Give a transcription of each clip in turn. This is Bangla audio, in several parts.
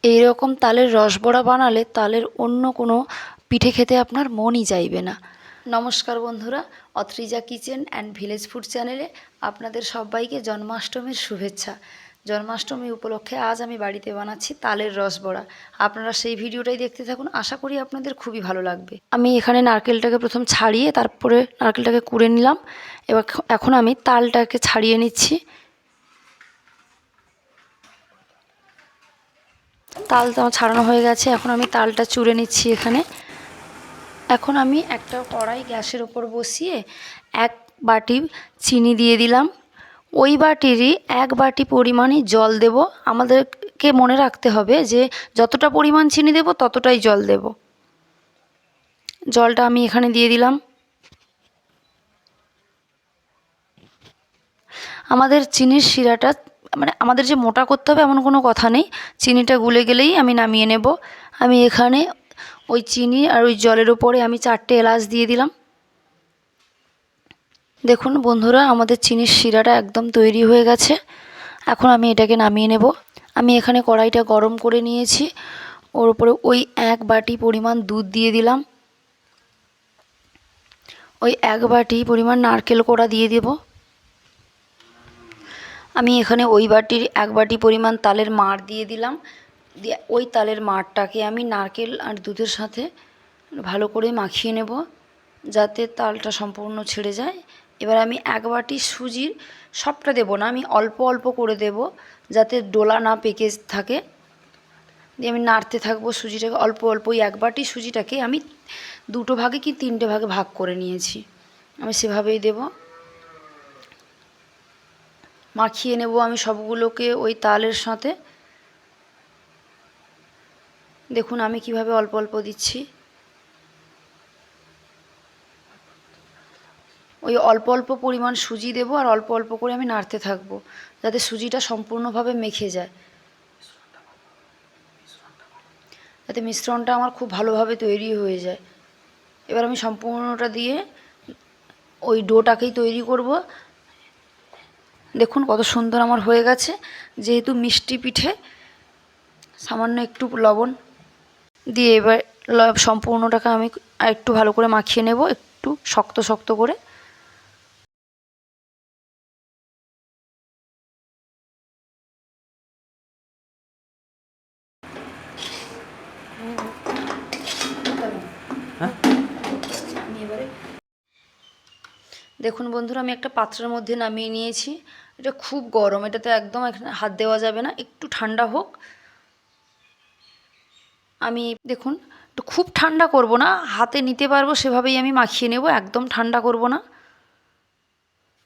এই রকম তালের রসবড়া বানালে তালের অন্য কোনো পিঠে খেতে আপনার মনই চাইবে না। নমস্কার বন্ধুরা, অত্রিজা কিচেন অ্যান্ড ভিলেজ ফুড চ্যানেলে আপনাদের সবাইকে জন্মাষ্টমীর শুভেচ্ছা। জন্মাষ্টমী উপলক্ষে আজ আমি বাড়িতে বানাচ্ছি তালের রসবড়া। আপনারা সেই ভিডিওটাই দেখতে থাকুন, আশা করি আপনাদের খুবই ভালো লাগবে। আমি এখানে নারকেলটাকে প্রথম ছাড়িয়ে তারপরে নারকেলটাকে কুড়ে নিলাম। এবার এখন আমি তালটাকে ছাড়িয়ে নিচ্ছি। তাল তো আমার ছাড়ানো হয়ে গেছে, এখন আমি তালটা চুড়ে নিচ্ছি এখানে। এখন আমি একটা কড়াই গ্যাসের ওপর বসিয়ে 1 বাটি চিনি দিয়ে দিলাম। ওই বাটিরই 1 বাটি পরিমাণই জল দেব। আমাদেরকে মনে রাখতে হবে যে যতটা পরিমাণ চিনি দেব ততটাই জল দেব। জলটা আমি এখানে দিয়ে দিলাম। আমাদের চিনির শিরাটা মানে আমাদের যে মোটা করতে হবে এমন কোনো কথা নেই, চিনিটা গুলে গেলেই আমি নামিয়ে নেব। আমি এখানে ওই চিনি আর ওই জলের উপরে আমি 4টে এলাচ দিয়ে দিলাম। দেখুন বন্ধুরা, আমাদের চিনির শিরাটা একদম তৈরি হয়ে গেছে। এখন আমি এটাকে নামিয়ে নেব। আমি এখানে কড়াইটা গরম করে নিয়েছি, ওর উপরে ওই 1 বাটি পরিমাণ দুধ দিয়ে দিলাম। ওই 1 বাটি পরিমাণ নারকেল কোড়া দিয়ে দেব। আমি এখানে ওই বাটির 1 বাটি পরিমাণ তালের মাড় দিয়ে দিলাম। দিয়ে ওই তালের মাড়টাকে আমি নারকেল আর দুধের সাথে ভালো করে মাখিয়ে নেব, যাতে তালটা সম্পূর্ণ ছেড়ে যায়। এবার আমি 1 বাটি সুজির, সবটা দেব না, আমি অল্প অল্প করে দেব, যাতে ডোলা না পেকে থাকে। দিয়ে আমি নাড়তে থাকবো সুজিটাকে অল্প অল্প। ওই 1 বাটি সুজিটাকে আমি 2টো ভাগে কি 3টে ভাগে ভাগ করে নিয়েছি, আমি সেভাবেই দেব। মাখিয়ে নেব আমি সবগুলোকে ওই তালের সাথে। দেখুন আমি কিভাবে অল্প অল্প দিচ্ছি। ওই অল্প অল্প পরিমাণ সুজি দেব আর অল্প অল্প করে আমি নাড়তে থাকবো, যাতে সুজিটা সম্পূর্ণভাবে মেখে যায়, যাতে মিশ্রণটা আমার খুব ভালোভাবে তৈরি হয়ে যায়। এবার আমি সম্পূর্ণটা দিয়ে ওই ডোটাকেই তৈরি করব। দেখুন কত সুন্দর আমার হয়ে গেছে। যেহেতু মিষ্টি পিঠে, সামান্য একটু লবণ দিয়ে এবার সম্পূর্ণটাকে আমি একটু ভালো করে মাখিয়ে নেব, একটু শক্ত শক্ত করে। দেখুন বন্ধুরা, আমি একটা পাত্রের মধ্যে নামিয়ে নিয়েছি। এটা খুব গরম, এটাতে একদম এখানে হাত দেওয়া যাবে না, একটু ঠান্ডা হোক। আমি দেখুন একটু খুব ঠান্ডা করব না, হাতে নিতে পারবো সেভাবেই আমি মাখিয়ে নেব, একদম ঠান্ডা করব না।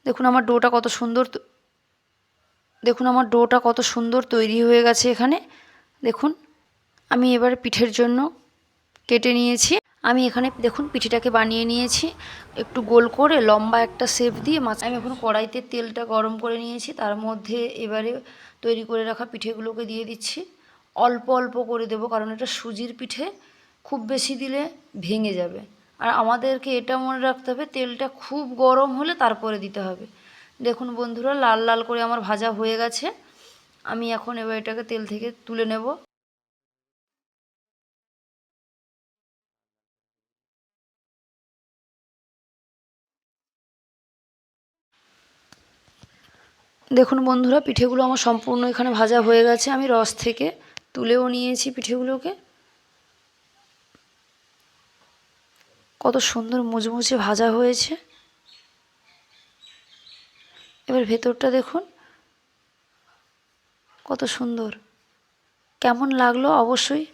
দেখুন আমার ডোটা কত সুন্দর, দেখুন আমার ডোটা কত সুন্দর তৈরি হয়ে গেছে এখানে। দেখুন আমি এবার পিঠের জন্য কেটে নিয়েছি। আমি এখানে দেখুন পিঠেটাকে বানিয়ে নিয়েছি, একটু গোল করে লম্বা একটা শেপ দিয়ে আমি এখন কড়াইতে তেলটা গরম করে নিয়েছি, তার মধ্যে এবারে তৈরি করে রাখা পিঠেগুলোকে দিয়ে দিচ্ছি। অল্প অল্প করে দেবো, কারণ এটা সুজির পিঠে, খুব বেশি দিলে ভেঙে যাবে। আর আমাদেরকে এটা মনে রাখতে হবে তেলটা খুব গরম হলে তারপরে দিতে হবে। দেখুন বন্ধুরা, লাল লাল করে আমার ভাজা হয়ে গেছে। আমি এখন এবার এটাকে তেল থেকে তুলে নেব। দেখুন বন্ধুরা, পিঠেগুলো আমার সম্পূর্ণ এখানে ভাজা হয়ে গেছে। আমি রস থেকে তুলেও নিয়েছি পিঠেগুলোকে। কত সুন্দর মুচমুচে ভাজা হয়েছে। এবার ভেতরটা দেখুন কত সুন্দর। কেমন লাগলো অবশ্যই